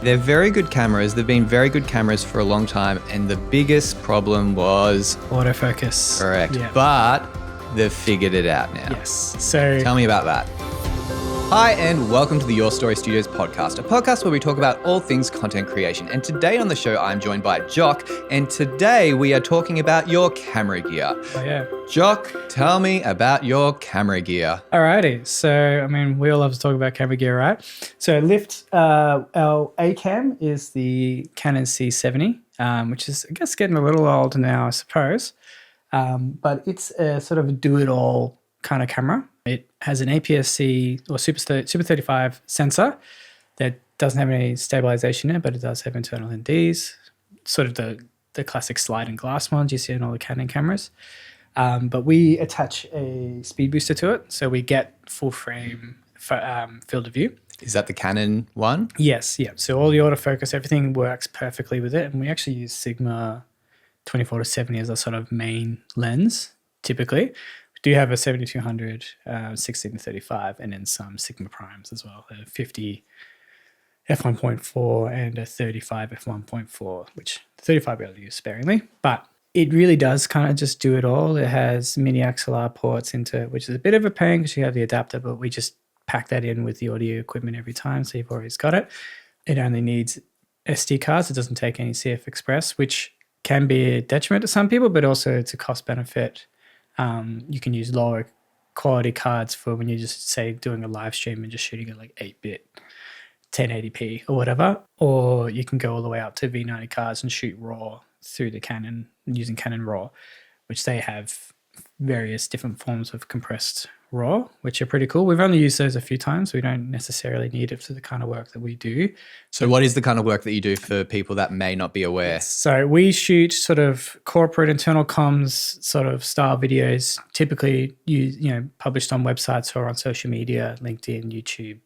They're very good cameras. They've been very good cameras for a long time. And the biggest problem was autofocus. correct. Yeah. But they've figured it out now. Yes. So Tell me about that. Hi, and welcome to the Your Story Studios podcast, a podcast where we talk about all things content creation. And today on the show, I'm joined by Jock, and today we are talking about your camera gear. Oh, yeah. Jock, tell me about your camera gear. Alrighty. So, we all love to talk about camera gear, right? So, our A cam is the Canon C70, which is, I guess, getting a little old now, I suppose. But it's a sort of a do-it-all kind of camera. It has an APS-C or Super 35 sensor that doesn't have any stabilization in it, but it does have internal NDs, sort of the classic sliding glass ones you see in all the Canon cameras. But we attach a speed booster to it, so we get full frame field of view. Is that the Canon one? Yes, yeah. So all the autofocus, everything works perfectly with it, and we actually use Sigma 24-70 as a sort of main lens, typically. We do have a 7200, 16-35, and then some Sigma primes as well, a 50 f1.4 and a 35 f1.4, which the 35 we only use sparingly, but it really does kind of just do it all. It has mini XLR ports into it, which is a bit of a pain because you have the adapter, but we just pack that in with the audio equipment every time, so you've always got it. It only needs SD cards. It doesn't take any CF Express, which can be a detriment to some people, but also it's a cost benefit. You can use lower quality cards for when you're just, say, doing a live stream and just shooting at like 8-bit, 1080p or whatever. Or you can go all the way up to V90 cards and shoot RAW through the Canon, using Canon RAW, which they have various different forms of compressed RAW, which are pretty cool. We've only used those a few times. We don't necessarily need it for the kind of work that we do. So what is the kind of work that you do for people that may not be aware? So we shoot sort of corporate internal comms sort of style videos, typically published on websites or on social media, LinkedIn, YouTube,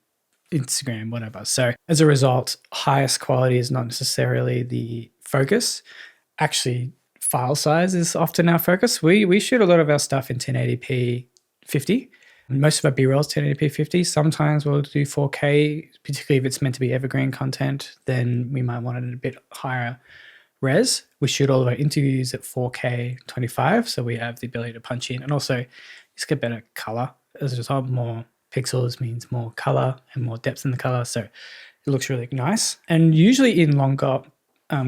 Instagram, whatever. So as a result, highest quality is not necessarily the focus. Actually, file size is often our focus. We shoot a lot of our stuff in 1080p 50. Most of our B-roll is 1080p 50. Sometimes we'll do 4K, particularly if it's meant to be evergreen content, then we might want it at a bit higher res. We shoot all of our interviews at 4K 25, so we have the ability to punch in, and also just get better color. As a result, more pixels means more color and more depth in the color, so it looks really nice. And usually in longer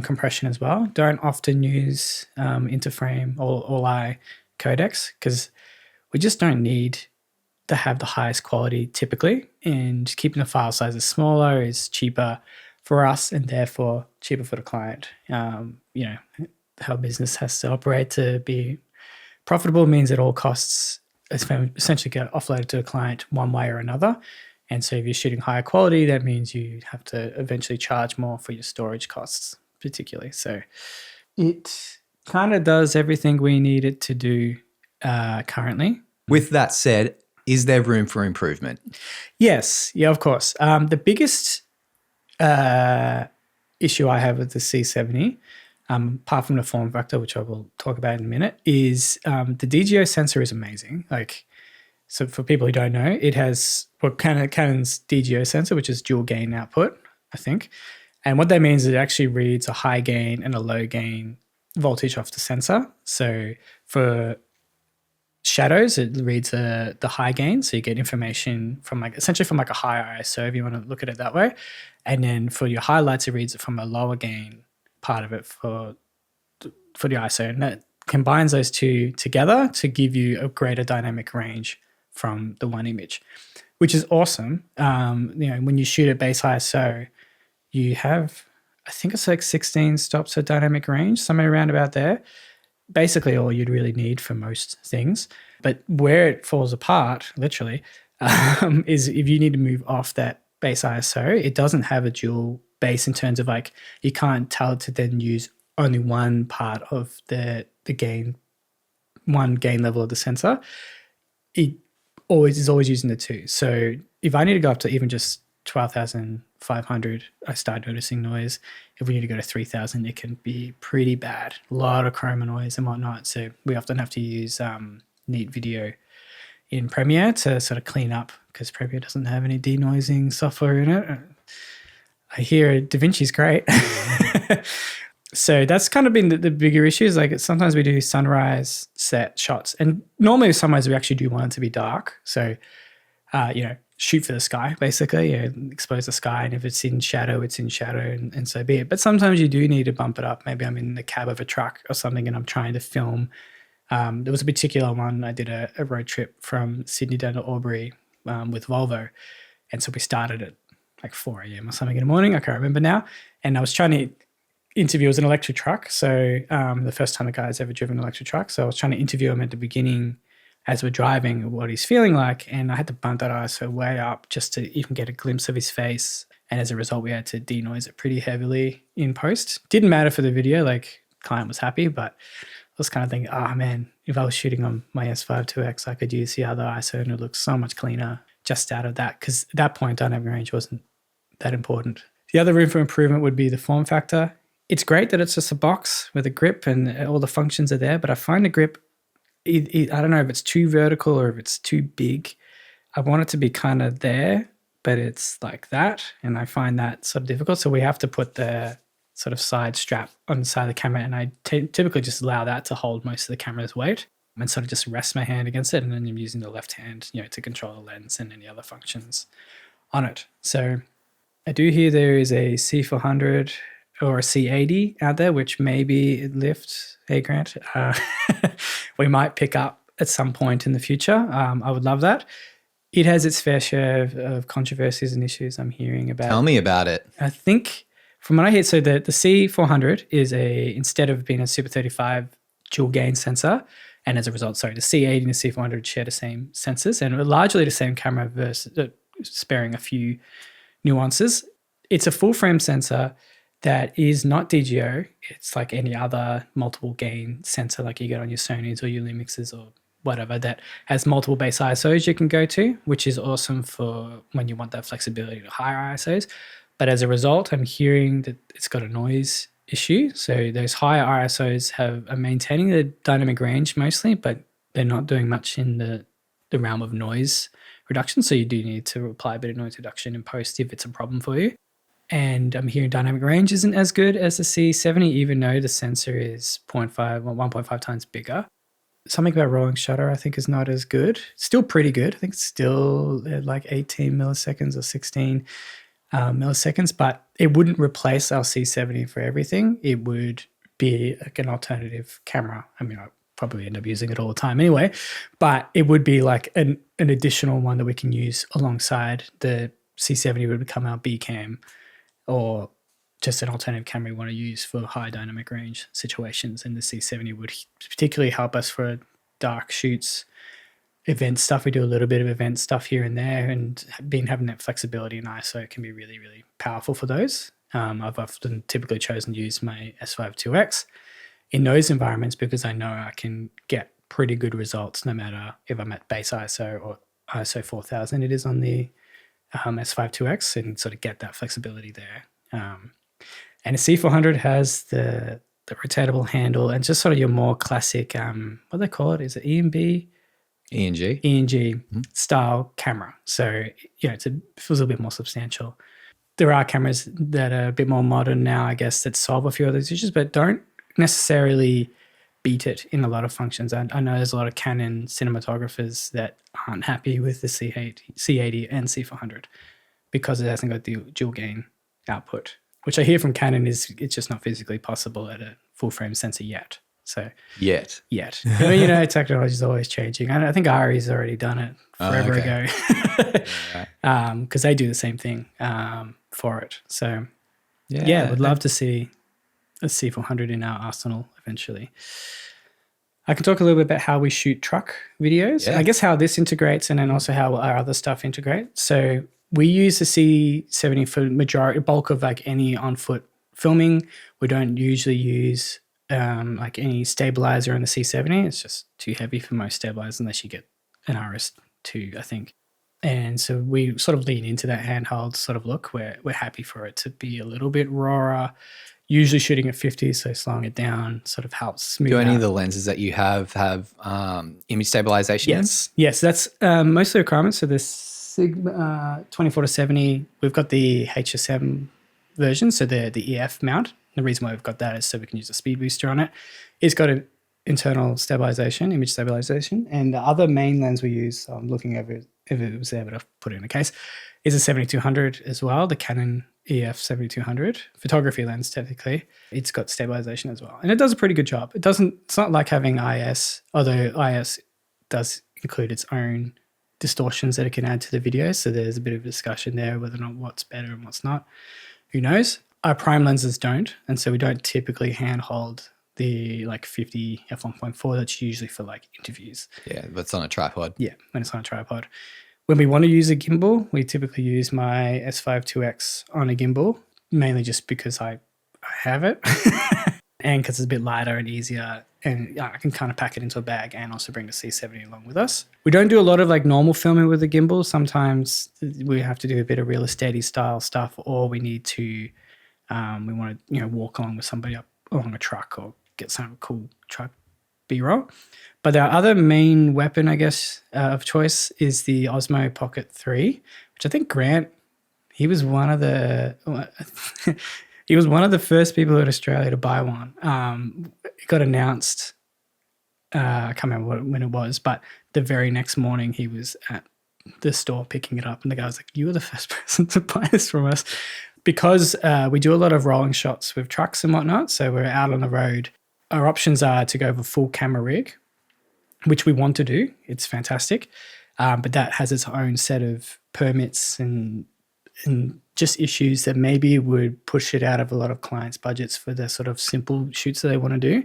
compression as well. Don't often use interframe or all-eye codecs because we just don't need to have the highest quality typically, and keeping the file sizes smaller is cheaper for us and therefore cheaper for the client. How business has to operate to be profitable means that all costs essentially get offloaded to a client one way or another. And so if you're shooting higher quality, that means you have to eventually charge more for your storage costs particularly. So it kind of does everything we need it to do currently. With that said, is there room for improvement? Yes. Yeah, of course. The biggest issue I have with the C70, apart from the form factor, which I will talk about in a minute, is the DGO sensor is amazing. So for people who don't know, it has Canon's DGO sensor, which is dual gain output, I think. And what that means is it actually reads a high gain and a low gain voltage off the sensor. So for shadows, it reads the high gain, so you get information from essentially from a higher ISO if you want to look at it that way. And then for your highlights, it reads it from a lower gain part of it for the ISO, and that combines those two together to give you a greater dynamic range from the one image, which is awesome. When you shoot at base ISO, you have, I think it's like 16 stops of dynamic range, somewhere around about there. Basically all you'd really need for most things. But where it falls apart, literally, is if you need to move off that base ISO, it doesn't have a dual base in terms of you can't tell it to then use only one part of the gain, one gain level of the sensor. It is always using the two. So if I need to go up to even just 12,500, I start noticing noise. If we need to go to 3,000, it can be pretty bad. A lot of chroma noise and whatnot. So we often have to use Neat Video in Premiere to sort of clean up, because Premiere doesn't have any denoising software in it. I hear DaVinci's great. So that's kind of been the bigger issues. Like sometimes we do sunrise set shots, and normally with sunrise we actually do want it to be dark. So, shoot for the sky, basically, expose the sky. And if it's in shadow, it's in shadow, and so be it. But sometimes you do need to bump it up. Maybe I'm in the cab of a truck or something and I'm trying to film. There was a particular one. I did a road trip from Sydney down to Albury with Volvo. And so we started at like 4 a.m. or something in the morning. I can't remember now. And I was trying to interview, it was an electric truck. So the first time the guy's ever driven an electric truck. So I was trying to interview him at the beginning as we're driving, what he's feeling like. And I had to bump that ISO way up just to even get a glimpse of his face. And as a result, we had to denoise it pretty heavily in post. Didn't matter for the video, like client was happy, but I was kind of thinking, man, if I was shooting on my S5IIX, I could use the other ISO and it looks so much cleaner just out of that. Because at that point, dynamic range wasn't that important. The other room for improvement would be the form factor. It's great that it's just a box with a grip and all the functions are there, but I find the grip, I don't know if it's too vertical or if it's too big. I want it to be kind of there, but it's like that. And I find that sort of difficult. So we have to put the sort of side strap on the side of the camera. And I typically just allow that to hold most of the camera's weight and sort of just rest my hand against it. And then I'm using the left hand, to control the lens and any other functions on it. So I do hear there is a C400 or a C80 out there, which maybe lift. Hey, Grant, we might pick up at some point in the future. I would love that. It has its fair share of controversies and issues I'm hearing about. Tell me about it. I think from what I hear, so the C400 is instead of being a Super 35 dual gain sensor, and as a result, the C80 and the C400 share the same sensors and are largely the same camera versus sparing a few nuances. It's a full frame sensor that is not DGO. It's like any other multiple gain sensor like you get on your Sonys or your Lumixes or whatever that has multiple base ISOs you can go to, which is awesome for when you want that flexibility to higher ISOs. But as a result, I'm hearing that it's got a noise issue. So those higher ISOs are maintaining the dynamic range mostly, but they're not doing much in the realm of noise reduction. So you do need to apply a bit of noise reduction in post if it's a problem for you. And I'm hearing dynamic range isn't as good as the C70, even though the sensor is 0.5 or 1.5 times bigger. Something about rolling shutter I think is not as good. Still pretty good. I think it's still at like 18 milliseconds or 16 milliseconds, but it wouldn't replace our C70 for everything. It would be like an alternative camera. I mean, I probably end up using it all the time anyway, but it would be like an additional one that we can use alongside the C70 would become our B cam, or just an alternative camera we want to use for high dynamic range situations. And the C70 would particularly help us for dark shoots, event stuff. We do a little bit of event stuff here and there, and having that flexibility in ISO can be really, really powerful for those. I've often typically chosen to use my S5IIX in those environments because I know I can get pretty good results no matter if I'm at base ISO or ISO 4000 it is on the S5IIX, and sort of get that flexibility there. And a C400 has the rotatable handle and just sort of your more classic, what do they call it? Is it ENG style camera. So, it feels a bit more substantial. There are cameras that are a bit more modern now, I guess, that solve a few of those issues, but don't necessarily beat it in a lot of functions. I know there's a lot of Canon cinematographers that aren't happy with the C80 and C400 because it hasn't got the dual gain output, which I hear from Canon it's just not physically possible at a full frame sensor yet. So Yet. I mean, technology is always changing. I think Ari's already done it forever ago because they do the same thing for it. So would love to see a C400 in our arsenal eventually. I can talk a little bit about how we shoot truck videos. I guess how this integrates, and then also how our other stuff integrates. So we use the C70 for bulk of like any on foot filming. We don't usually use like any stabilizer on the C70. It's just too heavy for most stabilizers unless you get an RS2, I think. And so we sort of lean into that handheld sort of look where we're happy for it to be a little bit rawer, usually shooting at 50, so slowing it down sort of helps smooth out. Do any of the lenses that you have image stabilization? Yes, that's mostly requirements. So the Sigma 24-70, we've got the HSM version, so the EF mount. The reason why we've got that is so we can use a speed booster on it. It's got an internal stabilization, image stabilization, and the other main lens we use, I'm looking over if it was able to put it in a case, is a 7200 as well, the Canon EF 7200 photography lens. Technically, it's got stabilization as well, and it does a pretty good job. It's not like having IS, although IS does include its own distortions that it can add to the video. So there's a bit of discussion there whether or not what's better and what's not. Who knows? Our prime lenses don't, and so we don't typically handhold the like 50 f1.4 that's usually for like interviews. Yeah, but it's on a tripod. Yeah, when it's on a tripod. When we want to use a gimbal, we typically use my S5IIX on a gimbal, mainly just because I have it and because it's a bit lighter and easier, and I can kind of pack it into a bag and also bring the C70 along with us. We don't do a lot of like normal filming with the gimbal. Sometimes we have to do a bit of real estate style stuff, or we need to, we want to, walk along with somebody up along a truck or get some cool truck B-roll. But our other main weapon, I guess, of choice is the Osmo Pocket 3, which I think Grant, he was one of the first people in Australia to buy one. It got announced, I can't remember when it was, but the very next morning he was at the store picking it up, and the guy was like, "You were the first person to buy this from us." Because we do a lot of rolling shots with trucks and whatnot, so we're out on the road. Our options are to go with a full camera rig, which we want to do. It's fantastic. But that has its own set of permits and just issues that maybe would push it out of a lot of clients' budgets for the sort of simple shoots that they want to do.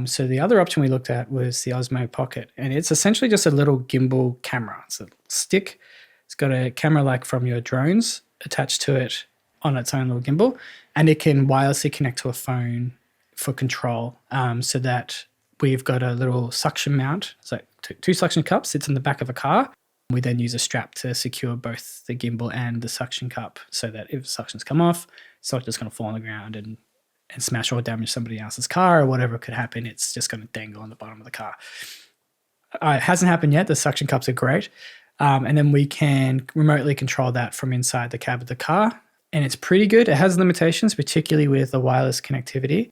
So the other option we looked at was the Osmo Pocket, and it's essentially just a little gimbal camera. It's a stick. It's got a camera like from your drones attached to it on its own little gimbal, and it can wirelessly connect to a phone for control, so that we've got a little suction mount. So two suction cups sits in the back of a car. We then use a strap to secure both the gimbal and the suction cup, so that if suctions come off, it's not just going to fall on the ground and smash or damage somebody else's car or whatever could happen. It's just going to dangle on the bottom of the car. It hasn't happened yet. The suction cups are great. And then we can remotely control that from inside the cab of the car. And it's pretty good. It has limitations, particularly with the wireless connectivity.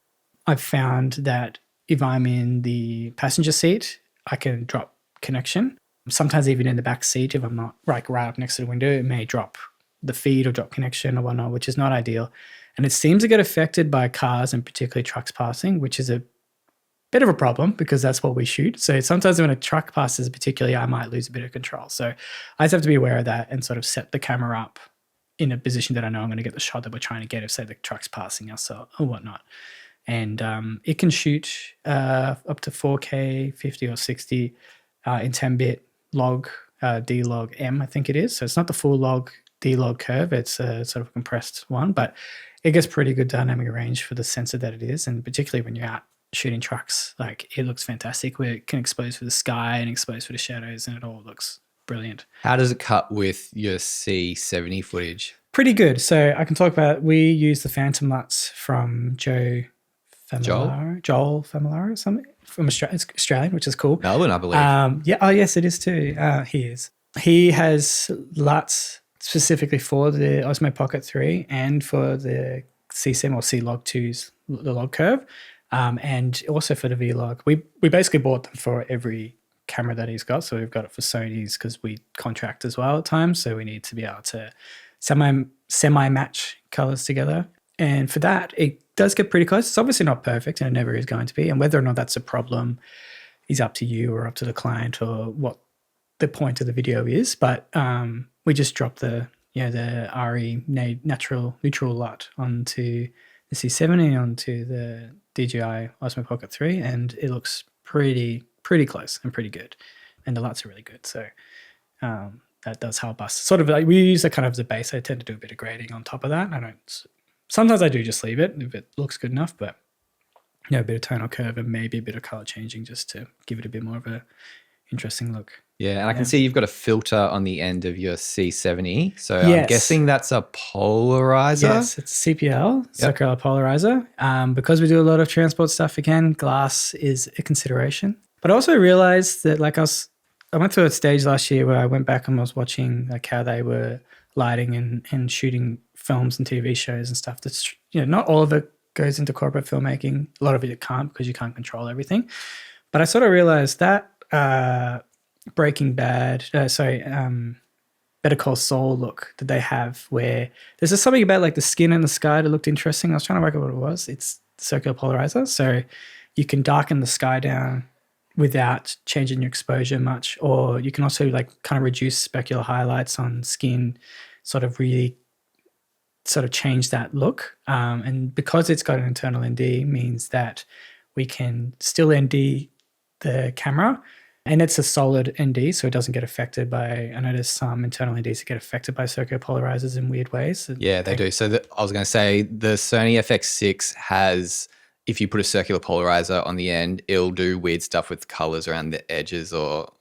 I've found that if I'm in the passenger seat, I can drop connection. Sometimes even in the back seat, if I'm not right up next to the window, it may drop the feed or drop connection or whatnot, which is not ideal. And it seems to get affected by cars and particularly trucks passing, which is a bit of a problem because that's what we shoot. So sometimes when a truck passes particularly, I might lose a bit of control. So I just have to be aware of that and sort of set the camera up in a position that I know I'm going to get the shot that we're trying to get if, say, the truck's passing us or whatnot. And it can shoot up to 4K, 50 or 60 in 10-bit log, D-log M, I think it is. So it's not the full log, D-log curve. It's a sort of compressed one, but it gets pretty good dynamic range for the sensor that it is. And particularly when you're out shooting trucks, like it looks fantastic where it can expose for the sky and expose for the shadows, and it all looks brilliant. How does it cut with your C70 footage? Pretty good. So I can talk about, we use the Phantom LUTs from Joel Familaro, something from Australia. It's Australian, which is cool. Melbourne, I believe. Yeah. Oh, yes, it is too. He is. He has LUTs specifically for the Osmo Pocket 3 and for the C7 or C-Log2's, the log curve, and also for the V-Log. We basically bought them for every camera that he's got. So we've got it for Sony's because we contract as well at times. So we need to be able to semi-match colors together. And for that, it does get pretty close. It's obviously not perfect, and it never is going to be. And whether or not that's a problem is up to you or up to the client or what the point of the video is. But we just dropped the RE neutral LUT onto the C70, onto the DJI Osmo Pocket 3, and it looks pretty close and pretty good. And the LUTs are really good. So that does help us. Sort of like we use that kind of as a base. I tend to do a bit of grading on top of that. Sometimes I do just leave it if it looks good enough, but a bit of tonal curve and maybe a bit of color changing just to give it a bit more of a interesting look. Yeah, and I can see you've got a filter on the end of your C70. So I'm guessing that's a polarizer? Yes, it's a CPL, circular polarizer. Because we do a lot of transport stuff, again, glass is a consideration. But I also realized that I went through a stage last year where I went back and was watching like how they were lighting and shooting films and TV shows and stuff. That's, not all of it goes into corporate filmmaking. A lot of it can't, because you can't control everything. But I sort of realized that Breaking Bad, Better Call Saul look that they have, where there's just something about like the skin and the sky that looked interesting. I was trying to work out what it was. It's circular polarizer. So you can darken the sky down without changing your exposure much, or you can also like kind of reduce specular highlights on skin, sort of really sort of change that look. And because it's got an internal ND, means that we can still ND the camera, and it's a solid ND, so it doesn't get affected by, I know there's some internal NDs that get affected by circular polarizers in weird ways. Yeah, they do. So I was going to say the Sony FX6 has, if you put a circular polarizer on the end, it'll do weird stuff with colors around the edges or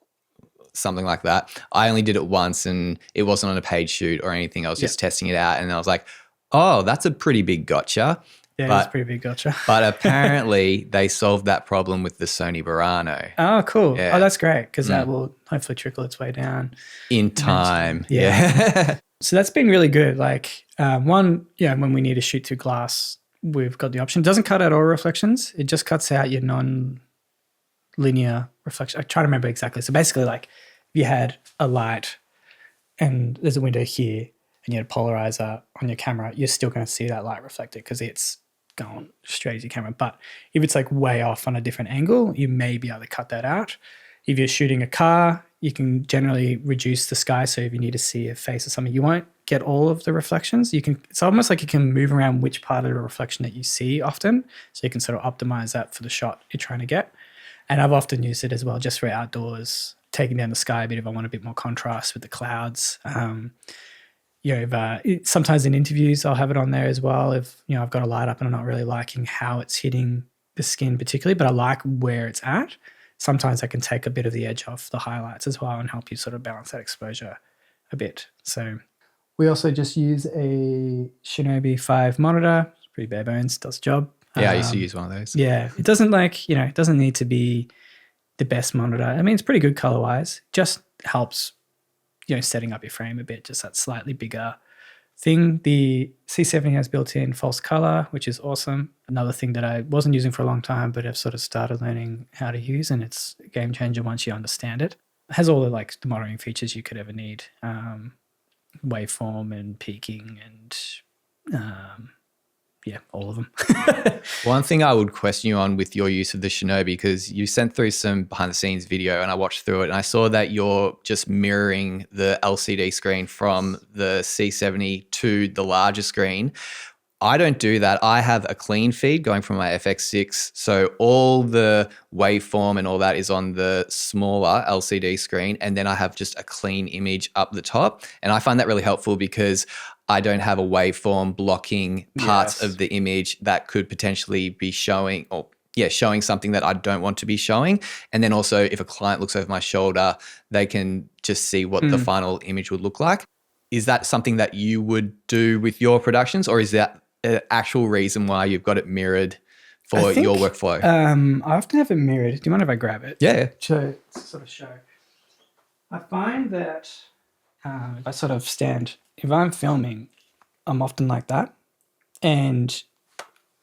something like that. I only did it once, and it wasn't on a paid shoot or anything. I was just testing it out, and I was like, oh, that's a pretty big gotcha. Yeah, it's pretty big gotcha. But apparently they solved that problem with the Sony Burano. Oh, cool. Yeah. Oh, that's great, because that will hopefully trickle its way down. In time. Yeah. So that's been really good. Like when we need to shoot through glass, we've got the option. It doesn't cut out all reflections. It just cuts out your non-linear reflection. I try to remember exactly. So basically, like if you had a light and there's a window here and you had a polarizer on your camera, you're still going to see that light reflected because it's going straight to your camera. But if it's like way off on a different angle, you may be able to cut that out. If you're shooting a car, you can generally reduce the sky. So if you need to see a face or something, you won't get all of the reflections. It's almost like you can move around which part of the reflection that you see often. So you can sort of optimize that for the shot you're trying to get. And I've often used it as well just for outdoors, taking down the sky a bit if I want a bit more contrast with the clouds. Sometimes in interviews I'll have it on there as well. If I've got a light up and I'm not really liking how it's hitting the skin particularly, but I like where it's at. Sometimes I can take a bit of the edge off the highlights as well and help you sort of balance that exposure a bit. So we also just use a Shinobi 5 monitor. It's pretty bare bones, does the job. Yeah, I used to use one of those. Yeah, it doesn't it doesn't need to be the best monitor. I mean, it's pretty good color wise. Just helps setting up your frame a bit, just that slightly bigger thing. The C70 has built-in false color, which is awesome. Another thing that I wasn't using for a long time, but I've sort of started learning how to use, and it's a game changer once you understand it. It has all the the monitoring features you could ever need, waveform and peaking and all of them. One thing I would question you on with your use of the Shinobi, because you sent through some behind the scenes video and I watched through it and I saw that you're just mirroring the LCD screen from the C70 to the larger screen. I don't do that. I have a clean feed going from my FX6. So all the waveform and all that is on the smaller LCD screen. And then I have just a clean image up the top. And I find that really helpful because I don't have a waveform blocking parts of the image that could potentially be showing something that I don't want to be showing. And then also if a client looks over my shoulder, they can just see what the final image would look like. Is that something that you would do with your productions, or is that an actual reason why you've got it mirrored for your workflow? I often have it mirrored. Do you mind if I grab it? Yeah. To sort of show. I find that if I sort of stand, if I'm filming, I'm often like that. And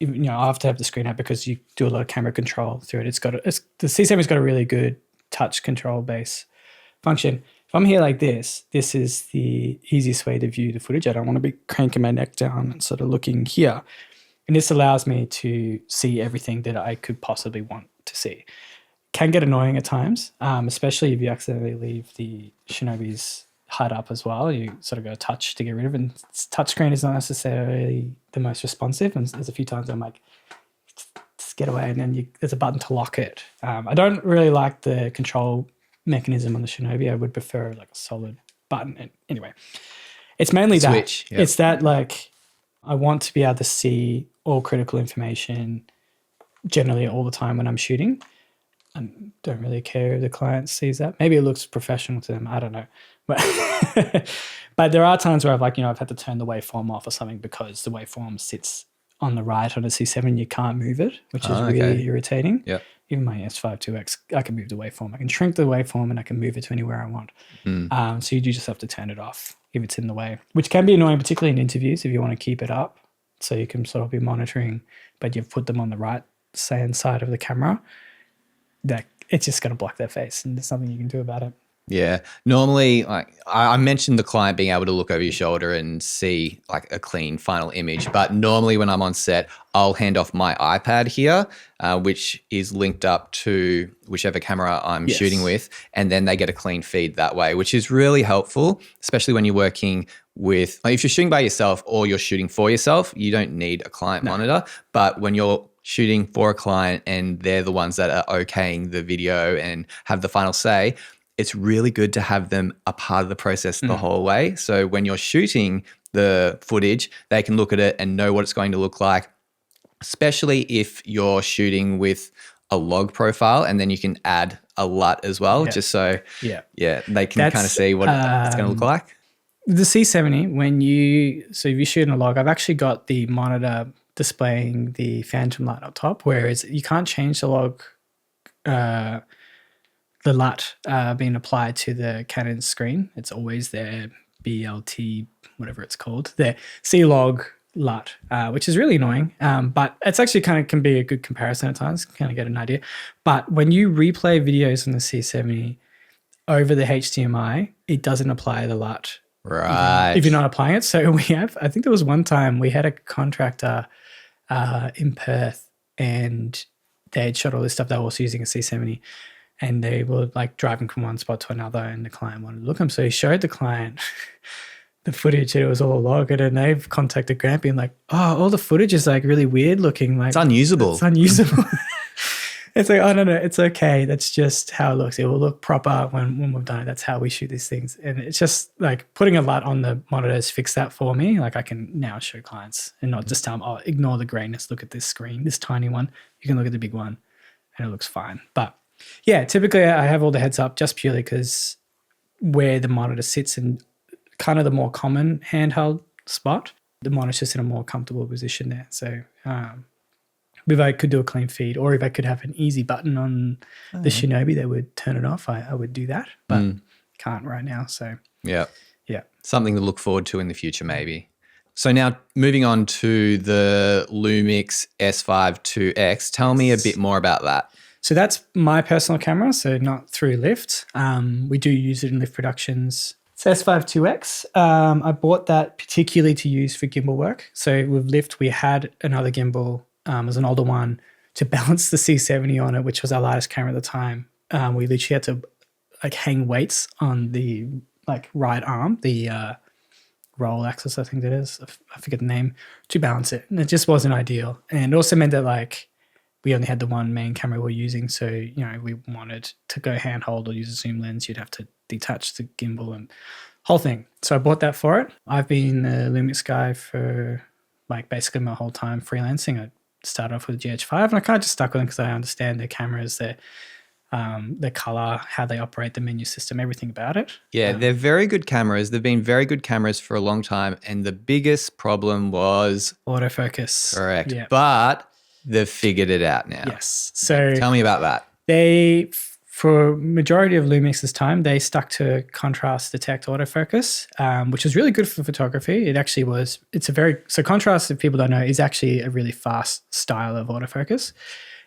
I have to have the screen out because you do a lot of camera control through it. The C70's got a really good touch control base function. If I'm here like this is the easiest way to view the footage. I don't want to be cranking my neck down and sort of looking here. And this allows me to see everything that I could possibly want to see. Can get annoying at times, especially if you accidentally leave the Shinobi's HUD up as well. You sort of go touch to get rid of it. And touchscreen is not necessarily the most responsive. And there's a few times I'm like, just get away. And then there's a button to lock it. I don't really like the control mechanism on the Shinobi. I would prefer like a solid button. And anyway, it's mainly Switch, that. It's that I want to be able to see all critical information generally all the time when I'm shooting. I don't really care if the client sees that. Maybe it looks professional to them. I don't know. But there are times where I've had to turn the waveform off or something because the waveform sits on the right on a C7, you can't move it, which is okay. really irritating. Yeah. Even my S5IIX, I can move the waveform. I can shrink the waveform and I can move it to anywhere I want. So you do just have to turn it off if it's in the way, which can be annoying, particularly in interviews if you want to keep it up. So you can sort of be monitoring, but you've put them on the right side of the camera. That it's just going to block their face, and there's nothing you can do about it. Yeah. Normally, like I mentioned the client being able to look over your shoulder and see like a clean final image. But normally when I'm on set, I'll hand off my iPad here, which is linked up to whichever camera I'm shooting with. And then they get a clean feed that way, which is really helpful, especially when you're working with, like if you're shooting by yourself or you're shooting for yourself, you don't need a client monitor. But when you're shooting for a client and they're the ones that are okaying the video and have the final say, it's really good to have them a part of the process the whole way. So when you're shooting the footage, they can look at it and know what it's going to look like, especially if you're shooting with a log profile, and then you can add a LUT as well, just so they can kind of see what it's going to look like. The C70, if you shoot in a log, I've actually got the monitor displaying the phantom light up top, whereas you can't change the log the LUT being applied to the Canon screen. It's always their BLT, whatever it's called, their C-Log LUT, which is really annoying. But it's actually kind of can be a good comparison at times, kind of get an idea. But when you replay videos on the C70 over the HDMI, it doesn't apply the LUT. Right. If you're not applying it. So I think there was one time we had a contractor in Perth, and they had shot all this stuff. They were also using a C70. And they were like driving from one spot to another, and the client wanted to look at them. So he showed the client the footage, and it was all logged. And they've contacted Grant being like, oh, all the footage is like really weird looking. Like it's unusable. It's unusable. It's like, oh, no, it's okay. That's just how it looks. It will look proper when we've done it. That's how we shoot these things. And it's just like putting a LUT on the monitors fixed that for me. Like I can now show clients and not just tell them, oh, ignore the grayness. Look at this screen, this tiny one. You can look at the big one and it looks fine. But yeah, typically I have all the heads up just purely because where the monitor sits in kind of the more common handheld spot, the monitor's just in a more comfortable position there. So if I could do a clean feed, or if I could have an easy button on the Shinobi that would turn it off, I would do that, but can't right now. So yeah, yeah, something to look forward to in the future maybe. So now moving on to the Lumix S5IIX, tell me a bit more about that. So that's my personal camera, so not through Lift. We do use it in Lift Productions. It's S5IIX. I bought that particularly to use for gimbal work. So with Lift, we had another gimbal, as an older one, to balance the C70 on it, which was our lightest camera at the time. We literally had to like hang weights on the like right arm, the roll axis, I think that is. I forget the name, to balance it. And it just wasn't ideal. And it also meant that like we only had the one main camera we're using. So, you know, we wanted to go handhold or use a zoom lens, you'd have to detach the gimbal and whole thing. So I bought that for it. I've been a Lumix guy for like basically my whole time freelancing. I started off with GH5 and I kind of just stuck with them because I understand their cameras, their color, how they operate, the menu system, everything about it. Yeah, they're very good cameras. They've been very good cameras for a long time. And the biggest problem was autofocus. Correct. Yeah. But they've figured it out now. Yes. So tell me about that. They, for majority of Lumix's time, they stuck to contrast detect autofocus, which is really good for photography. It actually was. So contrast, if people don't know, is actually a really fast style of autofocus.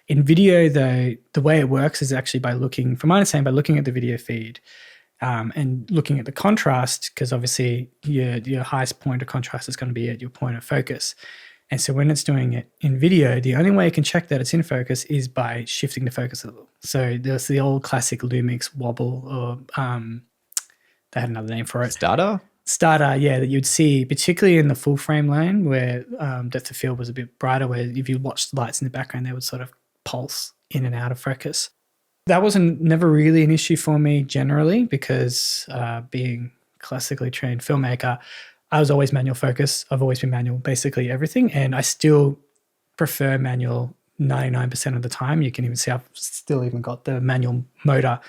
In video, though, the way it works is actually by looking, from my understanding, by looking at the video feed and looking at the contrast, because obviously your highest point of contrast is going to be at your point of focus. And so when it's doing it in video, the only way you can check that it's in focus is by shifting the focus a little. So there's the old classic Lumix wobble, or they had another name for it. Starter, yeah, that you'd see, particularly in the full frame lane where depth of field was a bit brighter, where if you watched the lights in the background, they would sort of pulse in and out of focus. That wasn't never really an issue for me generally because being classically trained filmmaker, I was always manual focus. I've always been manual, basically everything. And I still prefer manual 99% of the time. You can even see I've still even got the manual motor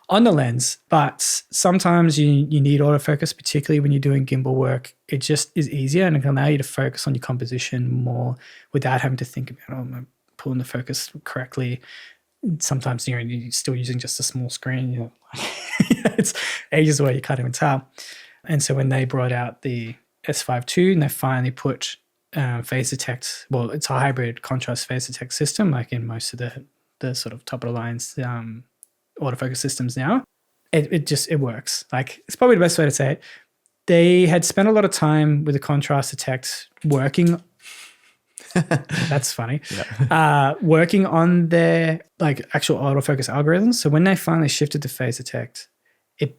on the lens, but sometimes you need autofocus, particularly when you're doing gimbal work. It just is easier and it can allow you to focus on your composition more without having to think about, oh, am I pulling the focus correctly? Sometimes you're still using just a small screen. It's ages away, you can't even tell. And so when they brought out the S5 II and they finally put phase detect, well, it's a hybrid contrast phase detect system, like in most of the sort of top of the lines autofocus systems now. It works. Like, it's probably the best way to say it. They had spent a lot of time with the contrast detect working. That's funny. Yeah. Working on their like actual autofocus algorithms. So when they finally shifted to phase detect, it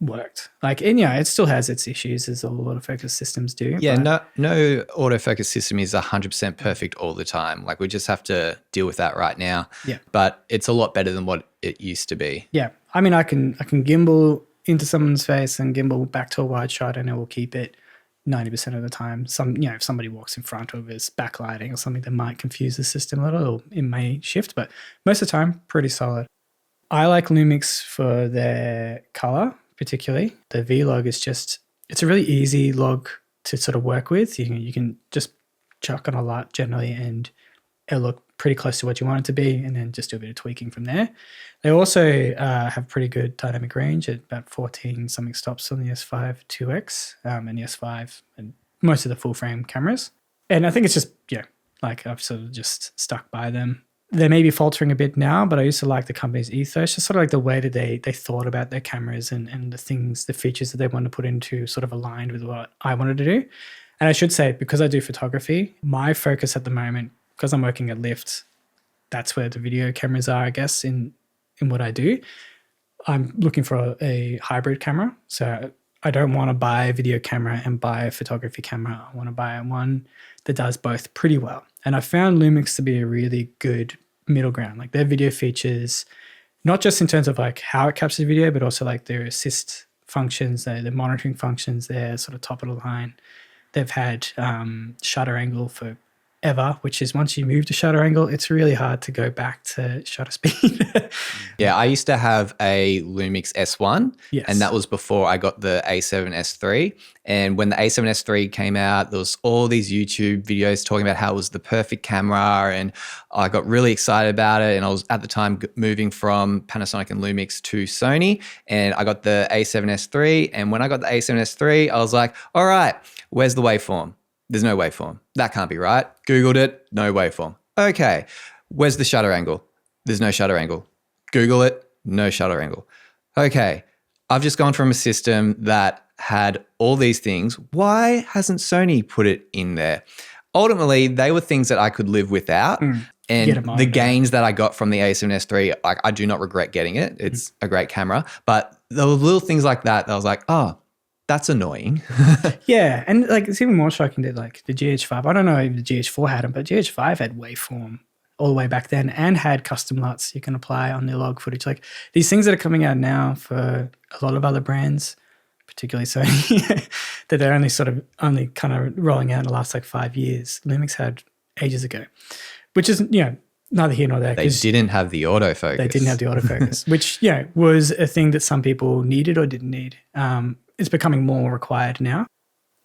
worked. Like, and yeah, it still has its issues as all autofocus systems do. Yeah, no autofocus system is 100% perfect all the time. Like, we just have to deal with that right now. Yeah. But it's a lot better than what it used to be. Yeah. I mean, I can gimbal into someone's face and gimbal back to a wide shot and it will keep it 90% of the time. If somebody walks in front of us backlighting or something, that might confuse the system a little, or it may shift, but most of the time, pretty solid. I like Lumix for their color, particularly. The V-log is it's a really easy log to sort of work with. You can just chuck on a lot generally and it'll look pretty close to what you want it to be, and then just do a bit of tweaking from there. They also have pretty good dynamic range at about 14 something stops on the S5IIX and the S5 and most of the full frame cameras. And I think it's just, like I've sort of just stuck by them. They may be faltering a bit now, but I used to like the company's ethos, just sort of like the way that they thought about their cameras and the features that they wanted to put into sort of aligned with what I wanted to do. And I should say, because I do photography, my focus at the moment, because I'm working at Lyft, that's where the video cameras are, I guess, in what I do. I'm looking for a hybrid camera. So I don't want to buy a video camera and buy a photography camera. I want to buy one that does both pretty well. And I found Lumix to be a really good middle ground. Like, their video features, not just in terms of like how it captures video, but also like their assist functions, their monitoring functions, they're sort of top of the line. They've had shutter angle for ever, which is once you move to shutter angle, it's really hard to go back to shutter speed. Yeah, I used to have a Lumix S1, Yes. and that was before I got the A7S3. And when the A7S3 came out, there was all these YouTube videos talking about how it was the perfect camera, and I got really excited about it. And I was at the time moving from Panasonic and Lumix to Sony, and I got the A7S3. And when I got the A7S3, I was like, all right, where's the waveform? There's no waveform. That can't be right. Googled it, no waveform. Okay, where's the shutter angle? There's no shutter angle. Google it, no shutter angle. Okay, I've just gone from a system that had all these things. Why hasn't Sony put it in there? Ultimately, they were things that I could live without. And the gains that I got from the A7S3, like, I do not regret getting it. It's a great camera. But there were little things like that I was like, oh, that's annoying. Yeah, and like it's even more shocking that like the GH5, I don't know if the GH4 had them, but GH5 had waveform all the way back then and had custom LUTs you can apply on the log footage. Like, these things that are coming out now for a lot of other brands, particularly Sony, that they're only kind of rolling out in the last like 5 years. Lumix had ages ago, which is, neither here nor there. They didn't have the autofocus. They didn't have the autofocus, which, was a thing that some people needed or didn't need. It's becoming more required now.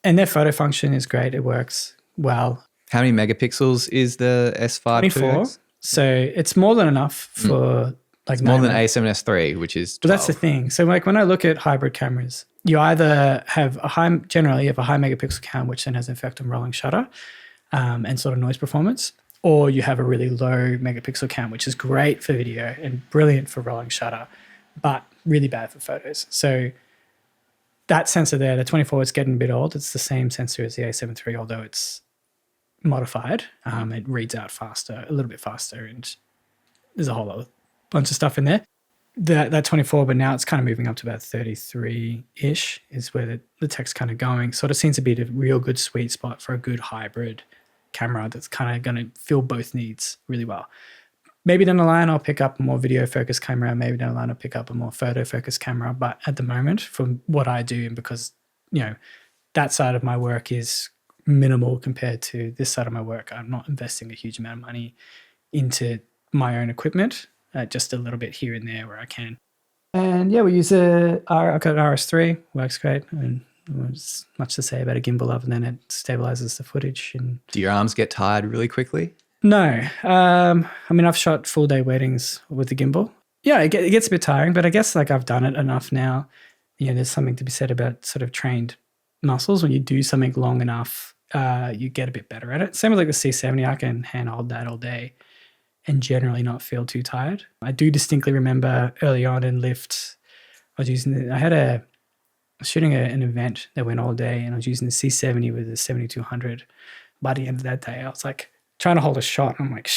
And their photo function is great. It works well. How many megapixels is the S5 24. So it's more than enough for like it's more than A7S3, which is 12. But that's the thing. So like when I look at hybrid cameras, you either have generally you have a high megapixel count, which then has an effect on rolling shutter and sort of noise performance, or you have a really low megapixel count, which is great for video and brilliant for rolling shutter, but really bad for photos. So that sensor there, the 24, it's getting a bit old. It's the same sensor as the A7 III, although it's modified. It reads out faster, a little bit faster, and there's a whole bunch of stuff in there. That 24, but now it's kind of moving up to about 33-ish is where the tech's kind of going. Sort of seems to be the real good sweet spot for a good hybrid camera that's kind of going to fill both needs really well. Maybe down the line I'll pick up a more video focused camera. Maybe down the line I'll pick up a more photo focused camera. But at the moment, from what I do, and because, that side of my work is minimal compared to this side of my work, I'm not investing a huge amount of money into my own equipment, just a little bit here and there where I can. And yeah, we use I've got an RS3, works great. And there's much to say about a gimbal other than it stabilizes the footage. And Do your arms get tired really quickly? no, I mean, I've shot full day weddings with the gimbal. Yeah, it gets a bit tiring, but I guess like I've done it enough now. You know, there's something to be said about sort of trained muscles. When you do something long enough, you get a bit better at it. Same with like the C70, I can handhold that all day and generally not feel too tired. I do distinctly remember early on in lift, I was shooting an event that went all day, and I was using the C70 with the 7200. By the end of that day, I was like trying to hold a shot. And I'm like,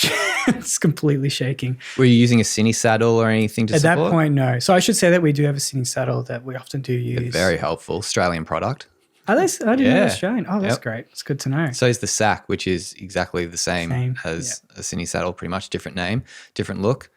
it's completely shaking. Were you using a cine saddle or anything to At support? that point, no. So I should say that we do have a cine saddle that we often do use. They're very helpful. Australian product. I didn't know Yeah. Australian. Oh, that's Yep. great. It's good to know. So is the SAC, which is exactly the same as a cine saddle, pretty much. Different name, different look,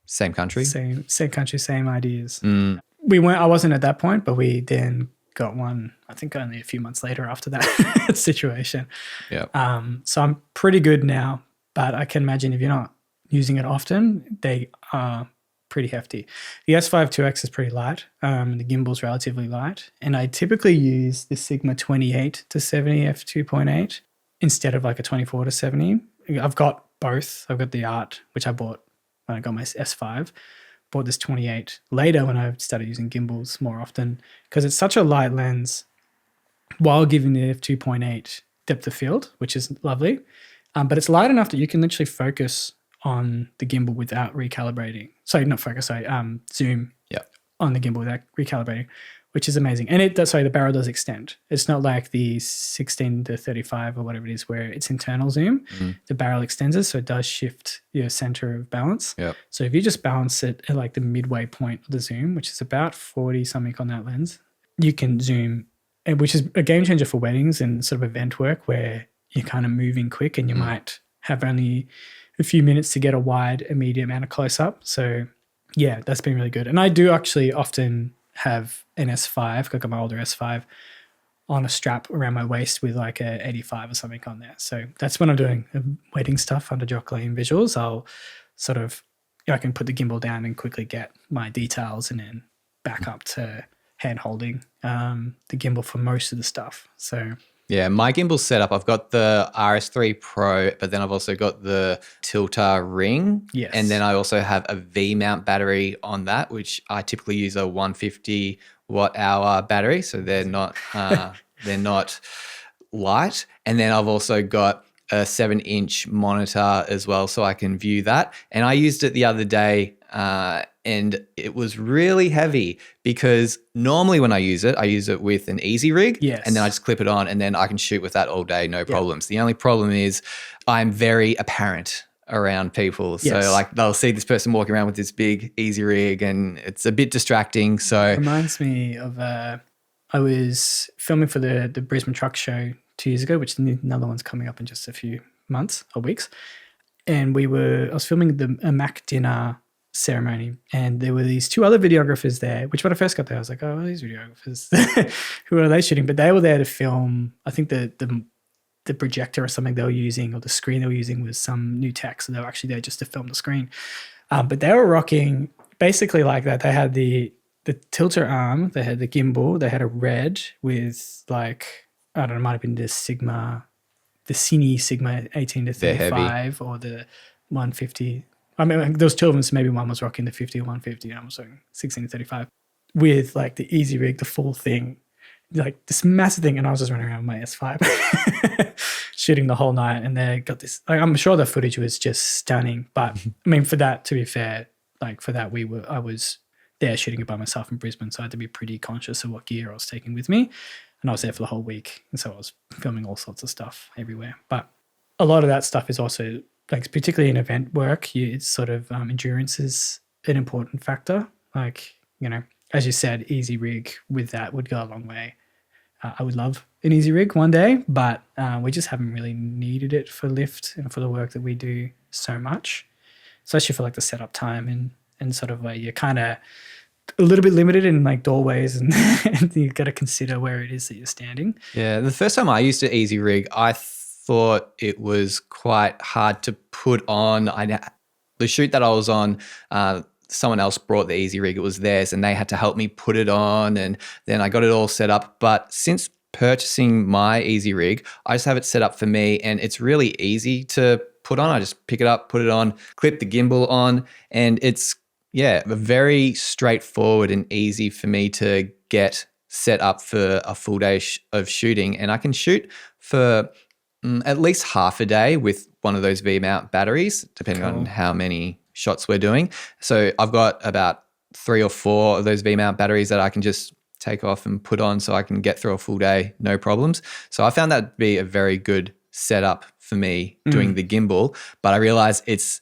same country. Same country, same ideas. Mm. I wasn't at that point, but we then got one, I think only a few months later after that situation. Yeah. So I'm pretty good now, but I can imagine if you're not using it often, they are pretty hefty. The S5IIX is pretty light. The gimbal's relatively light. And I typically use the Sigma 28 to 70 f2.8 instead of like a 24 to 70. I've got both. I've got the Art, which I bought when I got my S5. Bought this 28 later when I started using gimbals more often because it's such a light lens while giving the f2.8 depth of field, which is lovely. But it's light enough that you can literally focus on the gimbal without recalibrating. Sorry, not focus, zoom on the gimbal without recalibrating, which is amazing. And the barrel does extend. It's not like the 16 to 35 or whatever it is where it's internal zoom. The barrel extends, so it does shift your center of balance. Yep. So if you just balance it at like the midway point of the zoom, which is about 40 something on that lens, you can zoom, which is a game changer for weddings and sort of event work where you're kind of moving quick and you might have only a few minutes to get a wide, immediate amount of close up. So yeah, that's been really good. And I do actually often have an S5, like my older S5, on a strap around my waist with like a 85 or something on there. So that's when I'm doing wedding stuff under Jock Turner visuals. I'll sort of, I can put the gimbal down and quickly get my details and then back up to hand holding the gimbal for most of the stuff. So yeah, my gimbal's set up. I've got the RS3 Pro, but then I've also got the Tilta Ring. Yes. And then I also have a V-mount battery on that, which I typically use a 150 watt-hour battery. So they're not light. And then I've also got a 7-inch monitor as well, so I can view that. And I used it the other day, and it was really heavy because normally when I use it with an easy rig, Yes. and then I just clip it on and then I can shoot with that all day, no problems. The only problem is I'm very apparent around people. Yes. So like they'll see this person walking around with this big easy rig and it's a bit distracting. So reminds me of I was filming for the Brisbane Truck Show 2 years ago, which another one's coming up in just a few months or weeks. And I was filming a Mac dinner ceremony, and there were these two other videographers there, which when I first got there, I was like, oh, these videographers, who are they shooting? But they were there to film, I think the projector or something they were using, or the screen they were using was some new tech. So they were actually there just to film the screen. But they were rocking basically like that. They had the tilter arm, they had the gimbal, they had a red with like, I don't know, it might have been the Cine Sigma 18 to 35 or the 150. I mean, there was two of them, so maybe one was rocking the 50 or 150, and I was rocking 16 to 35 with like the easy rig, the full thing, like this massive thing. And I was just running around with my S5 shooting the whole night. And they got this, like, I'm sure the footage was just stunning. But I mean, for that, to be fair, like for that, I was there shooting it by myself in Brisbane. So I had to be pretty conscious of what gear I was taking with me. And I was there for the whole week. And so I was filming all sorts of stuff everywhere. But a lot of that stuff is also, like, particularly in event work, it's sort of endurance is an important factor. Like, you know, as you said, easy rig with that would go a long way. I would love an easy rig one day, but we just haven't really needed it for lift and for the work that we do so much, especially for like the setup time and sort of like you're kind of a little bit limited in like doorways and, and you've got to consider where it is that you're standing. Yeah, the first time I used an easy rig, I thought it was quite hard to put on. The shoot that I was on, someone else brought the Easy Rig. It was theirs and they had to help me put it on, and then I got it all set up. But since purchasing my Easy Rig, I just have it set up for me, and it's really easy to put on. I just pick it up, put it on, clip the gimbal on, and it's very straightforward and easy for me to get set up for a full day of shooting. And I can shoot for at least half a day with one of those V-mount batteries, depending on how many shots we're doing. So I've got about 3 or 4 of those V-mount batteries that I can just take off and put on, so I can get through a full day, no problems. So I found that to be a very good setup for me doing the gimbal, but I realized it's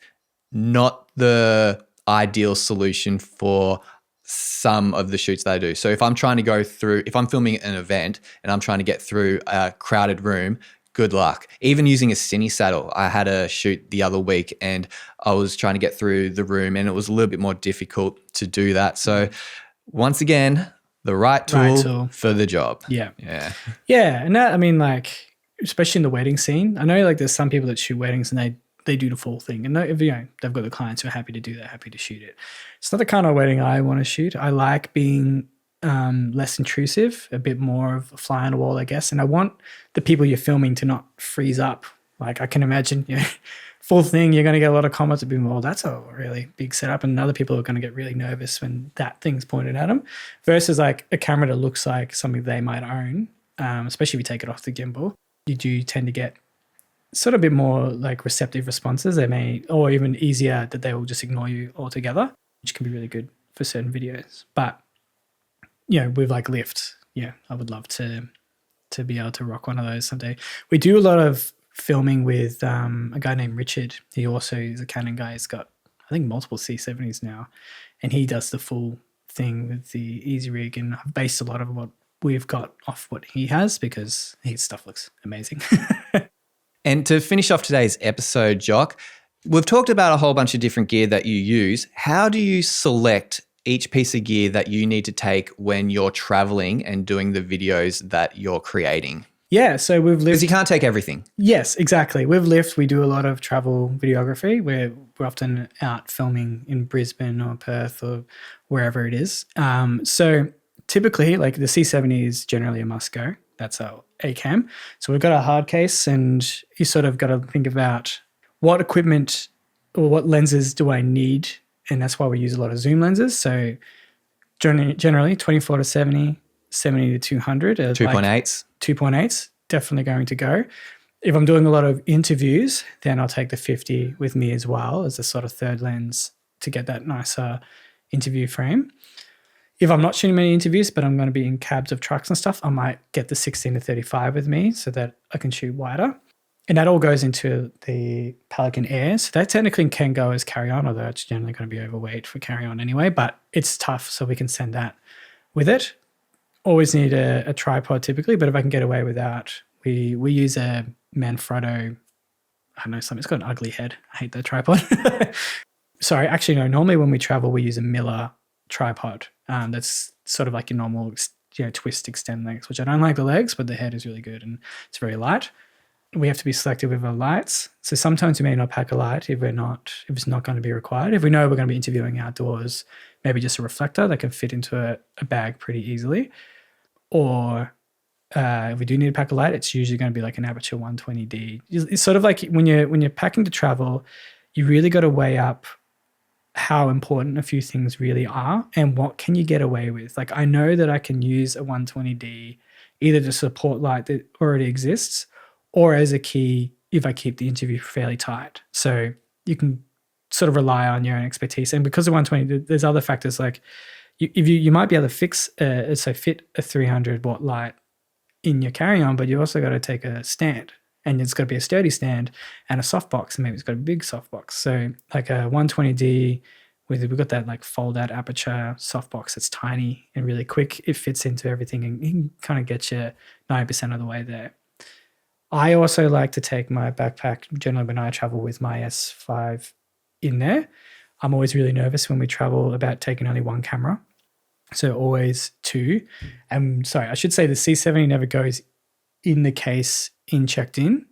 not the ideal solution for some of the shoots that I do. So if I'm filming an event and I'm trying to get through a crowded room, good luck. Even using a cine saddle, I had a shoot the other week and I was trying to get through the room and it was a little bit more difficult to do that. So once again, the right tool for the job. Yeah. And that, I mean, like, especially in the wedding scene, I know like there's some people that shoot weddings and they do the full thing, and they've got the clients who are happy to do that, happy to shoot it. It's not the kind of wedding I want to shoot. I like being less intrusive, a bit more of a fly on the wall, I guess. And I want the people you're filming to not freeze up. Like I can imagine, full thing, you're going to get a lot of comments that be, well, that's a really big setup, and other people are going to get really nervous when that thing's pointed at them. Versus like a camera that looks like something they might own, especially if you take it off the gimbal. You do tend to get sort of a bit more like receptive responses. They may, or even easier that they will just ignore you altogether, which can be really good for certain videos. But, with like lift, I would love to be able to rock one of those someday. We do a lot of filming with a guy named Richard. He also is a Canon guy. He's got, I think, multiple C70s now, and he does the full thing with the Easy Rig, and I've based a lot of what we've got off what he has because his stuff looks amazing. And to finish off today's episode, Jock, we've talked about a whole bunch of different gear that you use. How do you select each piece of gear that you need to take when you're traveling and doing the videos that you're creating? Yeah, so we've lived... Because you can't take everything. Yes, exactly. With Lyft, we do a lot of travel videography. We're often out filming in Brisbane or Perth or wherever it is. So typically, like the C70 is generally a must-go. That's our A-cam. So we've got a hard case, and you sort of got to think about what equipment or what lenses do I need, and that's why we use a lot of zoom lenses. So generally 24 to 70, 70 to 200. 2.8s. 2.8s, definitely going to go. If I'm doing a lot of interviews, then I'll take the 50 with me as well as a sort of third lens to get that nicer interview frame. If I'm not shooting many interviews, but I'm going to be in cabs of trucks and stuff, I might get the 16 to 35 with me so that I can shoot wider. And that all goes into the Pelican Air. So that technically can go as carry-on, although it's generally going to be overweight for carry-on anyway, but it's tough, so we can send that with it. Always need a tripod typically, but if I can get away without, we use a Manfrotto, I don't know, something, it's got an ugly head. I hate that tripod. Sorry, actually no, normally when we travel, we use a Miller tripod. That's sort of like your normal, twist extend legs, which I don't like the legs, but the head is really good and it's very light. We have to be selective with our lights. So sometimes we may not pack a light if it's not going to be required. If we know we're going to be interviewing outdoors, maybe just a reflector that can fit into a bag pretty easily. Or if we do need to pack a light, it's usually going to be like an Aperture 120D. It's sort of like when you're packing to travel, you really got to weigh up how important a few things really are and what can you get away with. Like I know that I can use a 120D either to support light that already exists or as a key if I keep the interview fairly tight. So you can sort of rely on your own expertise. And because of 120, there's other factors like you might be able to fit a 300 watt light in your carry-on, but you also got to take a stand, and it's got to be a sturdy stand and a softbox, and maybe it's got a big softbox. So like a 120D we've got that like fold out aperture softbox that's tiny and really quick. It fits into everything and it can kind of get you 90% of the way there. I also like to take my backpack generally when I travel with my S5 in there. I'm always really nervous when we travel about taking only one camera. So always two. And sorry, I should say the C70 never goes in the case in checked in.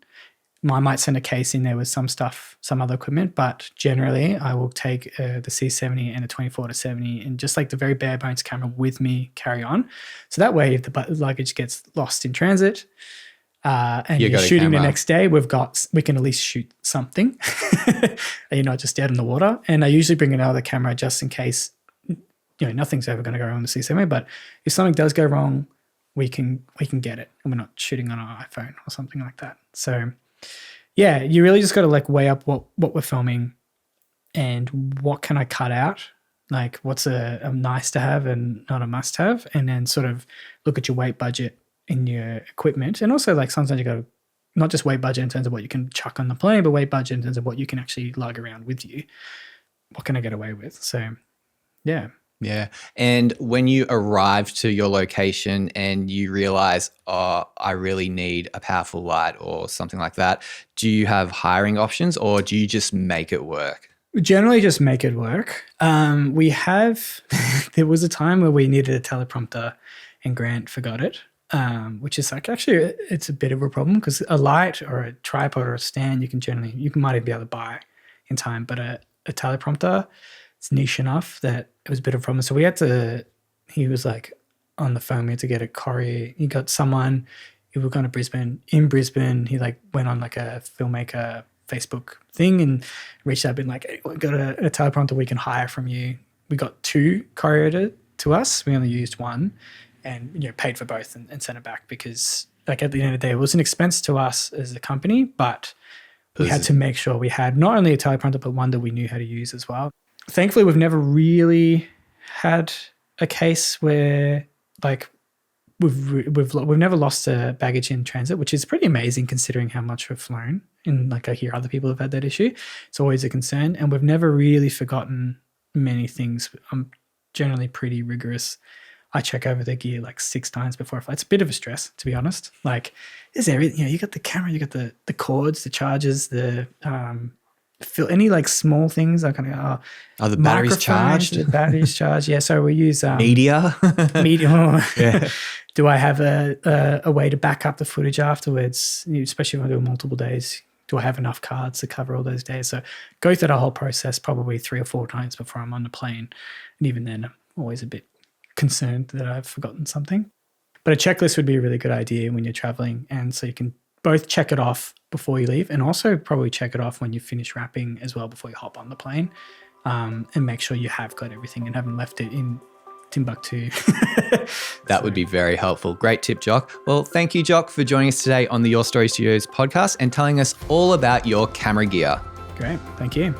I might send a case in there with some stuff, some other equipment, but generally I will take the C70 and a 24-70 and just like the very bare bones camera with me, carry on. So that way, if the luggage gets lost in transit and you're shooting the next day, we can at least shoot something. And you're not just dead in the water. And I usually bring another camera just in case, nothing's ever going to go wrong with the C70. But if something does go wrong, we can get it, and we're not shooting on our iPhone or something like that. So yeah, you really just got to like weigh up what we're filming and what can I cut out, like what's a nice to have and not a must have, and then sort of look at your weight budget in your equipment. And also like sometimes you got to not just weight budget in terms of what you can chuck on the plane, but weight budget in terms of what you can actually lug around with you. What can I get away with? So yeah. Yeah. And when you arrive to your location and you realize, oh, I really need a powerful light or something like that, do you have hiring options or do you just make it work? We generally just make it work. There was a time where we needed a teleprompter and Grant forgot it, which is like, actually, it's a bit of a problem because a light or a tripod or a stand, you might even be able to buy in time, but a teleprompter, it's niche enough that it was a bit of a problem. So he was like on the phone, we had to get a courier. He got someone, he was going to Brisbane. In Brisbane, he like went on like a filmmaker Facebook thing and reached out, been like, hey, we got a teleprompter we can hire from you. We got 2 couriered to us. We only used 1 and, paid for both and sent it back because like at the end of the day, it was an expense to us as a company, but we had to make sure we had not only a teleprompter, but one that we knew how to use as well. Thankfully, we've never really had a case where like we've never lost a baggage in transit, which is pretty amazing considering how much we've flown. And like I hear other people have had that issue. It's always a concern. And we've never really forgotten many things. I'm generally pretty rigorous. I check over the gear like 6 times before I fly. It's a bit of a stress, to be honest. Like there's everything, you got the camera, you got the cords, the chargers, the any like small things like are the batteries charged? The batteries charged. Yeah. So we use media. Yeah. Do I have a way to back up the footage afterwards? Especially if I do multiple days. Do I have enough cards to cover all those days? So go through the whole process probably 3 or 4 times before I'm on the plane. And even then, I'm always a bit concerned that I've forgotten something. But a checklist would be a really good idea when you're traveling. And so you can both check it off before you leave and also probably check it off when you finish wrapping as well before you hop on the plane, and make sure you have got everything and haven't left it in Timbuktu. That would be very helpful. Great tip, Jock. Well, thank you, Jock, for joining us today on the Your Story Studios podcast and telling us all about your camera gear. Great. Thank you.